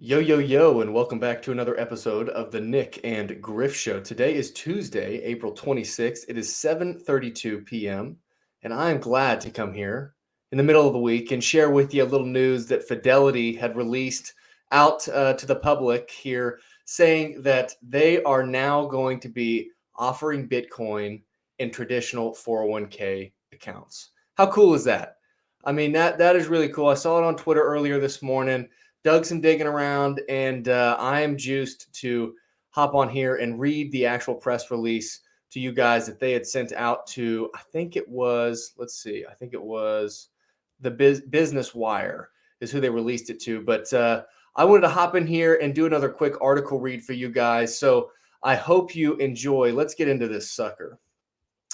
Yo, yo, yo, and welcome back to another episode of the Nyc and Griff Show. Today is Tuesday, April 26th. It is 7:32 p.m., and I am glad to come here in the middle of the week and share with you a little news that Fidelity had released out to the public here, saying that they are now going to be offering Bitcoin in traditional 401k accounts. How cool is that? I mean, that is really cool. I saw it on Twitter earlier this morning, dug some digging around, and I am juiced to hop on here and read the actual press release to you guys that they had sent out to, I think it was, let's see, I think it was the Business Wire is who they released it to. But I wanted to hop in here and do another quick article read for you guys. So I hope you enjoy. Let's get into this sucker.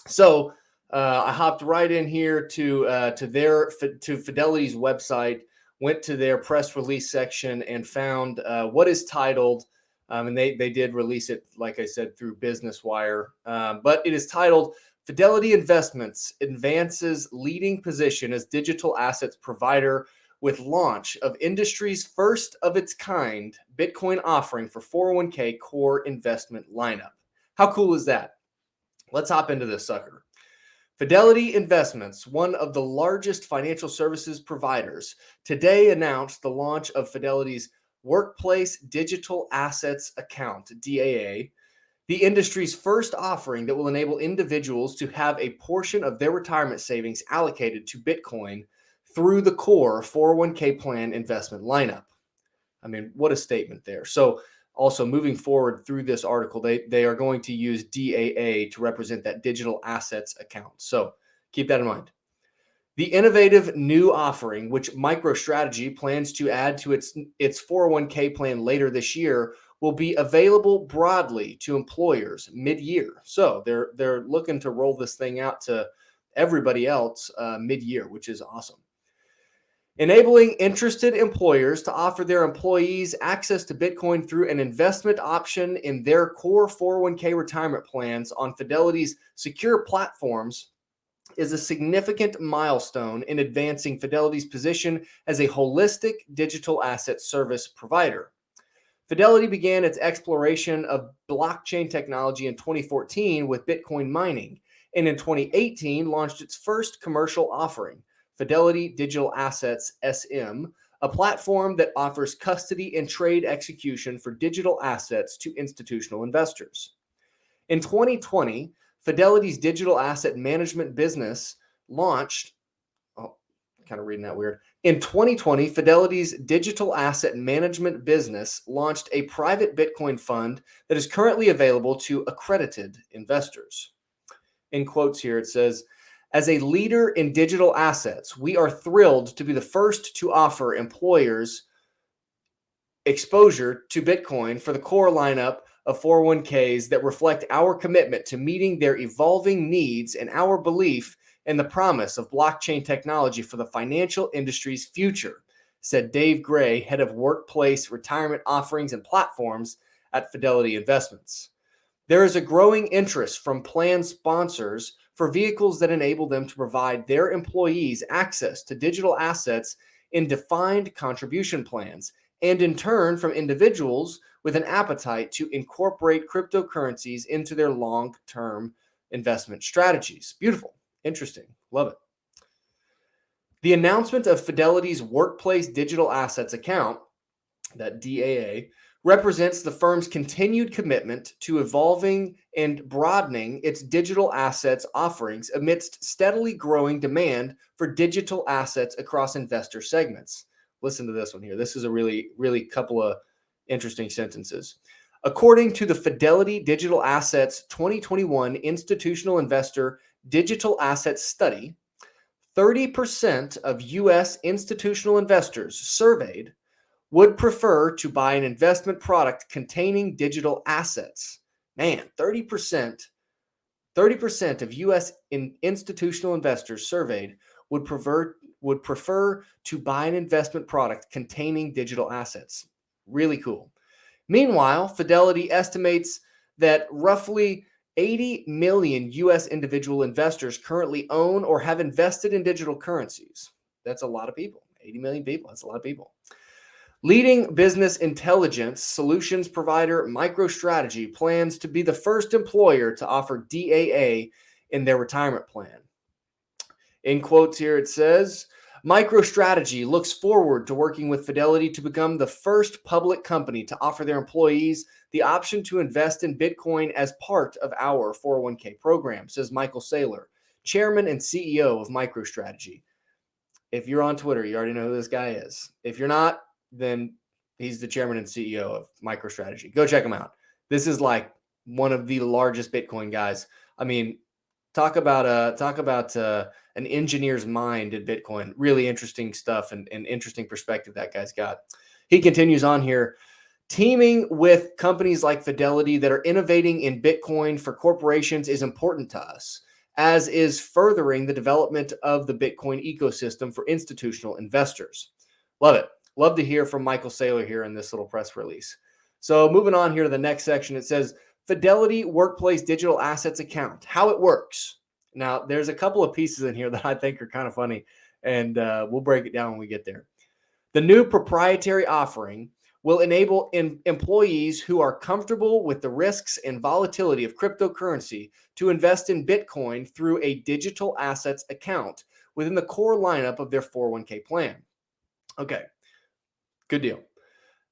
So I hopped right in here to Fidelity's website, went to their press release section, and found what is titled, and they did release it, like I said, through Business Wire, but it is titled Fidelity Investments Advances Leading Position as Digital Assets Provider with Launch of Industry's First of Its Kind Bitcoin Offering for 401k Core Investment Lineup. How cool is that? Let's hop into this sucker. Fidelity Investments, one of the largest financial services providers, today announced the launch of Fidelity's Workplace Digital Assets Account, DAA, the industry's first offering that will enable individuals to have a portion of their retirement savings allocated to Bitcoin through the core 401k plan investment lineup. I mean, what a statement there. So also moving forward through this article, they are going to use DAA to represent that digital assets account. So keep that in mind. The innovative new offering, which MicroStrategy plans to add to its 401k plan later this year, will be available broadly to employers mid-year. So they're looking to roll this thing out to everybody else mid-year, which is awesome. Enabling interested employers to offer their employees access to Bitcoin through an investment option in their core 401k retirement plans on Fidelity's secure platforms is a significant milestone in advancing Fidelity's position as a holistic digital asset service provider. Fidelity began its exploration of blockchain technology in 2014 with Bitcoin mining, and in 2018 launched its first commercial offering, Fidelity Digital Assets SM, a platform that offers custody and trade execution for digital assets to institutional investors. In 2020, Fidelity's digital asset management business launched. Oh, kind of reading that weird. In 2020, Fidelity's digital asset management business launched a private Bitcoin fund that is currently available to accredited investors. In quotes here, it says, as a leader in digital assets, we are thrilled to be the first to offer employers exposure to Bitcoin for the core lineup of 401ks that reflect our commitment to meeting their evolving needs and our belief in the promise of blockchain technology for the financial industry's future, said Dave Gray, head of workplace retirement offerings and platforms at Fidelity Investments. There is a growing interest from plan sponsors for vehicles that enable them to provide their employees access to digital assets in defined contribution plans, and in turn from individuals with an appetite to incorporate cryptocurrencies into their long-term investment strategies. Beautiful, interesting, love it. The announcement of Fidelity's Workplace Digital Assets account, that DAA, represents the firm's continued commitment to evolving and broadening its digital assets offerings amidst steadily growing demand for digital assets across investor segments. Listen to this one here. This is a really couple of interesting sentences. According to the Fidelity Digital Assets 2021 Institutional Investor Digital Assets Study, 30% of U.S. institutional investors surveyed would prefer to buy an investment product containing digital assets. Man, 30% of U.S. institutional investors surveyed would prefer to buy an investment product containing digital assets. Really cool. Meanwhile, Fidelity estimates that roughly 80 million U.S. individual investors currently own or have invested in digital currencies. That's a lot of people. 80 million people. That's a lot of people. Leading business intelligence solutions provider MicroStrategy plans to be the first employer to offer DAA in their retirement plan. In quotes here, it says, MicroStrategy looks forward to working with Fidelity to become the first public company to offer their employees the option to invest in Bitcoin as part of our 401k program, says Michael Saylor, chairman and CEO of MicroStrategy. If you're on Twitter, you already know who this guy is. If you're not, then he's the chairman and CEO of MicroStrategy. Go check him out. This is like one of the largest Bitcoin guys. I mean, talk about an engineer's mind in Bitcoin. Really interesting stuff and interesting perspective that guy's got. He continues on here. Teaming with companies like Fidelity that are innovating in Bitcoin for corporations is important to us, as is furthering the development of the Bitcoin ecosystem for institutional investors. Love it. Love to hear from Michael Saylor here in this little press release. So moving on here to the next section, it says Fidelity Workplace Digital Assets Account, how it works. Now, there's a couple of pieces in here that I think are kind of funny, and we'll break it down when we get there. The new proprietary offering will enable employees who are comfortable with the risks and volatility of cryptocurrency to invest in Bitcoin through a digital assets account within the core lineup of their 401k plan. Okay, good deal.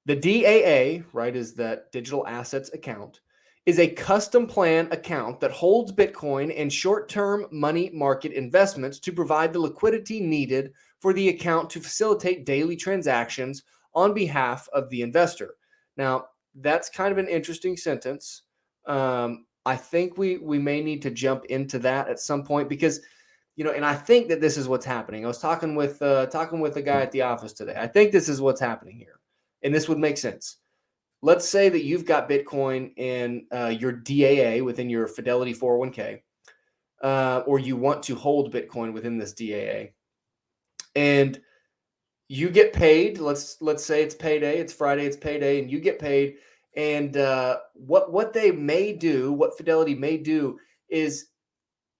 The DAA, right, is that digital assets account, is a custom plan account that holds Bitcoin and short-term money market investments to provide the liquidity needed for the account to facilitate daily transactions on behalf of the investor. Now, that's kind of an interesting sentence. I think we may need to jump into that at some point because, and I think that this is what's happening. I was talking with a guy at the office today. I think this is what's happening here, and this would make sense. Let's say that you've got Bitcoin in your DAA within your Fidelity 401k, or you want to hold Bitcoin within this DAA, and you get paid. Let's say it's payday. It's Friday. It's payday, and you get paid. And what they may do, what Fidelity may do, is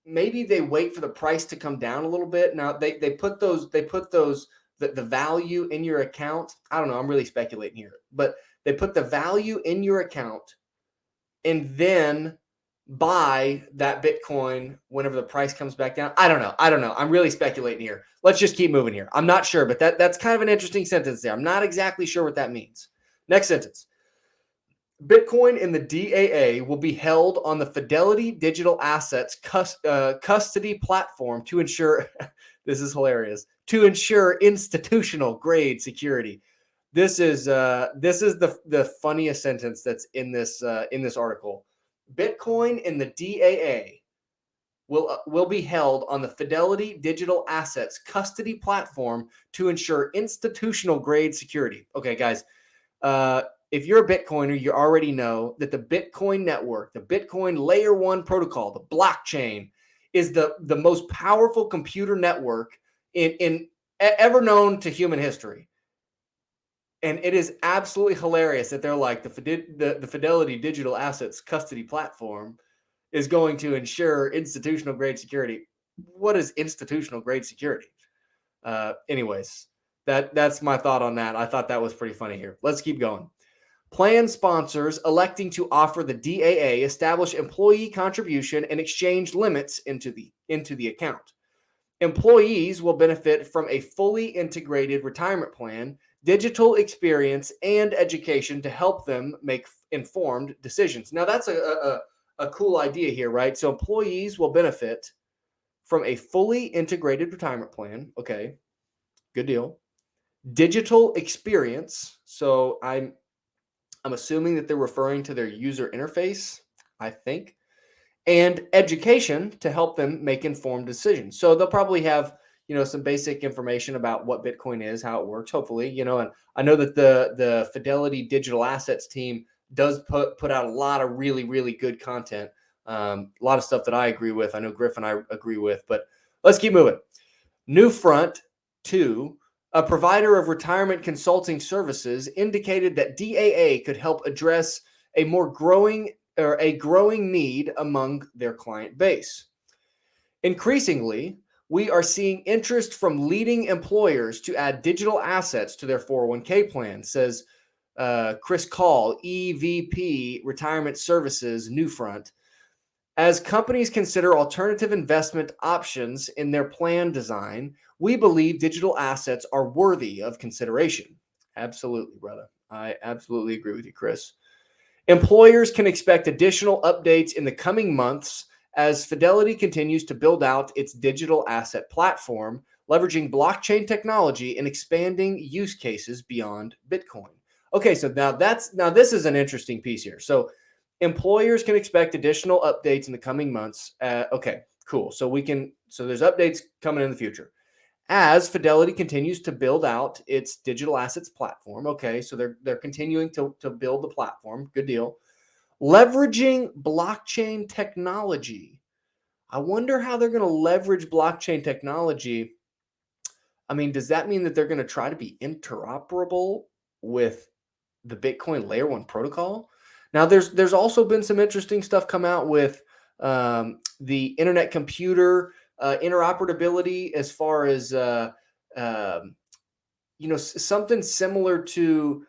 maybe they wait for the price to come down a little bit. Now they put the value in your account. I don't know. I'm really speculating here, but they put the value in your account and then buy that Bitcoin whenever the price comes back down. I don't know. I'm really speculating here. Let's just keep moving here. I'm not sure, but that's kind of an interesting sentence there. I'm not exactly sure what that means. Next sentence. Bitcoin in the DAA will be held on the Fidelity Digital Assets custody platform to ensure, this is hilarious, to ensure institutional grade security. This is the funniest sentence that's in this article. Bitcoin in the DAA will be held on the Fidelity Digital Assets custody platform to ensure institutional grade security. Okay, guys, if you're a Bitcoiner, you already know that the Bitcoin network, the Bitcoin layer 1 protocol, the blockchain, is the most powerful computer network in ever known to human history. And it is absolutely hilarious that they're like the Fidelity Digital Assets custody platform is going to ensure institutional grade security. What is institutional grade security? Anyways, that's my thought on that. I thought that was pretty funny here. Let's keep going. Plan sponsors electing to offer the DAA establish employee contribution and exchange limits into the account. Employees will benefit from a fully integrated retirement plan, digital experience, and education to help them make informed decisions. Now, that's a cool idea here, right? So employees will benefit from a fully integrated retirement plan. Okay, good deal. Digital experience. So I'm assuming that they're referring to their user interface, I think, and education to help them make informed decisions. So they'll probably have, some basic information about what Bitcoin is, how it works, hopefully, and I know that the Fidelity Digital Assets team does put out a lot of really, really good content. A lot of stuff that I agree with. I know Griff and I agree with, but let's keep moving. Newfront 2, a provider of retirement consulting services, indicated that DAA could help address a growing need among their client base. Increasingly, We are seeing interest from leading employers to add digital assets to their 401k plan, says Chris Call, EVP Retirement Services, Newfront. As companies consider alternative investment options in their plan design, we believe digital assets are worthy of consideration. Absolutely, brother. I absolutely agree with you, Chris. Employers can expect additional updates in the coming months as Fidelity continues to build out its digital asset platform, leveraging blockchain technology and expanding use cases beyond Bitcoin. Okay, so now this is an interesting piece here. So employers can expect additional updates in the coming months. Okay, cool. So there's updates coming in the future as Fidelity continues to build out its digital assets platform. Okay, so they're continuing to build the platform. Good deal. Leveraging blockchain technology. I wonder how they're going to leverage blockchain technology. I mean, does that mean that they're going to try to be interoperable with the Bitcoin layer 1 protocol? Now, there's also been some interesting stuff come out with the internet computer interoperability as far as something similar to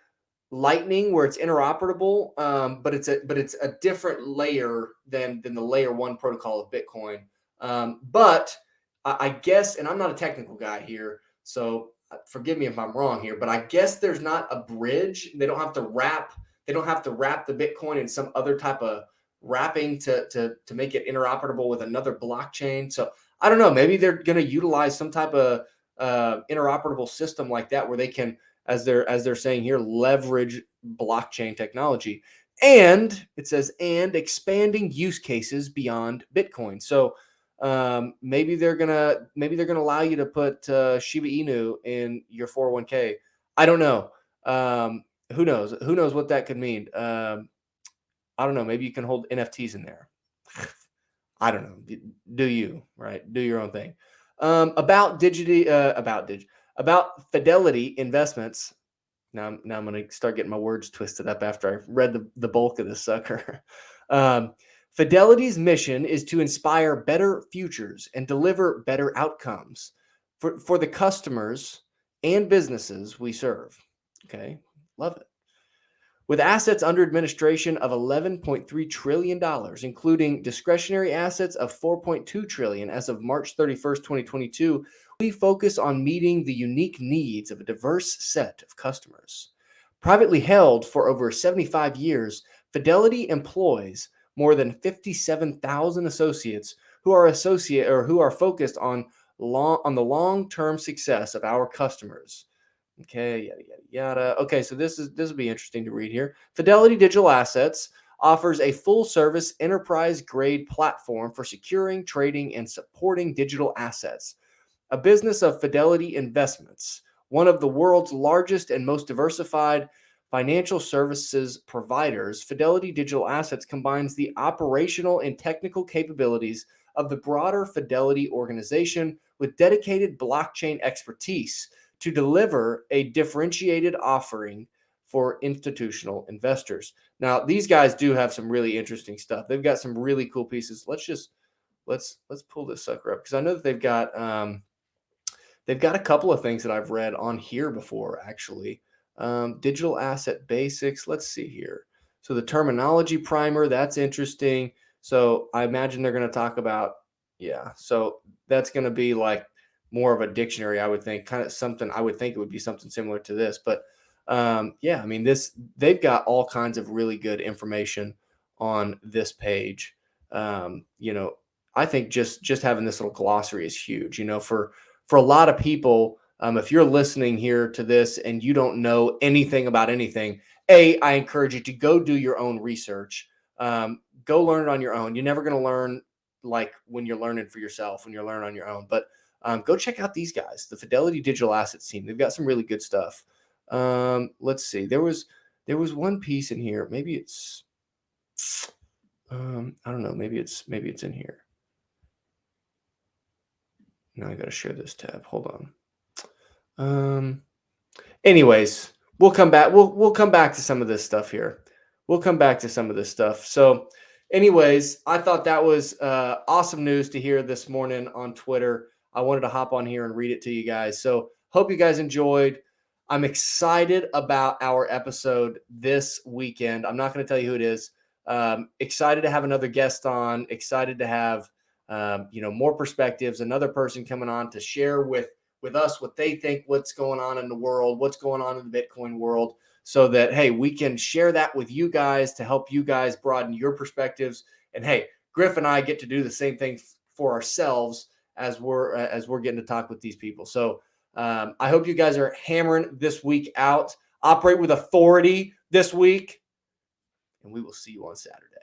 Lightning, where it's interoperable, but it's a different layer than the layer 1 protocol of Bitcoin. But I guess, and I'm not a technical guy here, so forgive me if I'm wrong here, but I guess there's not a bridge. They don't have to wrap the Bitcoin in some other type of wrapping to make it interoperable with another blockchain. So I don't know. Maybe they're going to utilize some type of interoperable system like that, where they can, as they're saying here, leverage blockchain technology. And it says, and expanding use cases beyond Bitcoin. So maybe they're gonna allow you to put Shiba Inu in your 401k. I don't know. Who knows? Who knows what that could mean? I don't know. Maybe you can hold NFTs in there. I don't know. Do you, right? Do your own thing. About Fidelity Investments. Now I'm going to start getting my words twisted up after I've read the bulk of this sucker. Fidelity's mission is to inspire better futures and deliver better outcomes for the customers and businesses we serve. Okay, love it. With assets under administration of $11.3 trillion, including discretionary assets of $4.2 trillion as of March 31st, 2022, we focus on meeting the unique needs of a diverse set of customers. Privately held for over 75 years, Fidelity employs more than 57,000 associates who are focused on the long-term success of our customers. Okay, yada, yada, yada. Okay, so this will be interesting to read here. Fidelity Digital Assets offers a full-service enterprise-grade platform for securing, trading, and supporting digital assets. A business of Fidelity Investments, one of the world's largest and most diversified financial services providers, Fidelity Digital Assets combines the operational and technical capabilities of the broader Fidelity organization with dedicated blockchain expertise to deliver a differentiated offering for institutional investors. Now, these guys do have some really interesting stuff. They've got some really cool pieces. Let's pull this sucker up, because I know that they've got a couple of things that I've read on here before, actually. Digital asset basics. Let's see here. So the terminology primer, that's interesting. So I imagine they're going to talk about, so that's going to be like more of a dictionary, I would think, kind of something. I would think it would be something similar to this, but I mean, they've got all kinds of really good information on this page. I think just having this little glossary is huge. For a lot of people, if you're listening here to this and you don't know anything about anything, I encourage you to go do your own research. Go learn it on your own. You're never going to learn like when you're learning for yourself, when you're learning on your own. But go check out these guys, the Fidelity Digital Assets team. They've got some really good stuff. Let's see. There was one piece in here. Maybe it's I don't know. Maybe it's in here. Now I got to share this tab. Hold on. Anyways, we'll come back. We'll come back to some of this stuff here. So, anyways, I thought that was awesome news to hear this morning on Twitter. I wanted to hop on here and read it to you guys. So hope you guys enjoyed. I'm excited about our episode this weekend. I'm not going to tell you who it is. Excited to have another guest on. Excited to have more perspectives. Another person coming on to share with us what they think, what's going on in the world, what's going on in the Bitcoin world, so that, hey, we can share that with you guys to help you guys broaden your perspectives. And hey, Griff and I get to do the same thing for ourselves as we're getting to talk with these people. So I hope you guys are hammering this week out. Operate with authority this week, and we will see you on Saturday.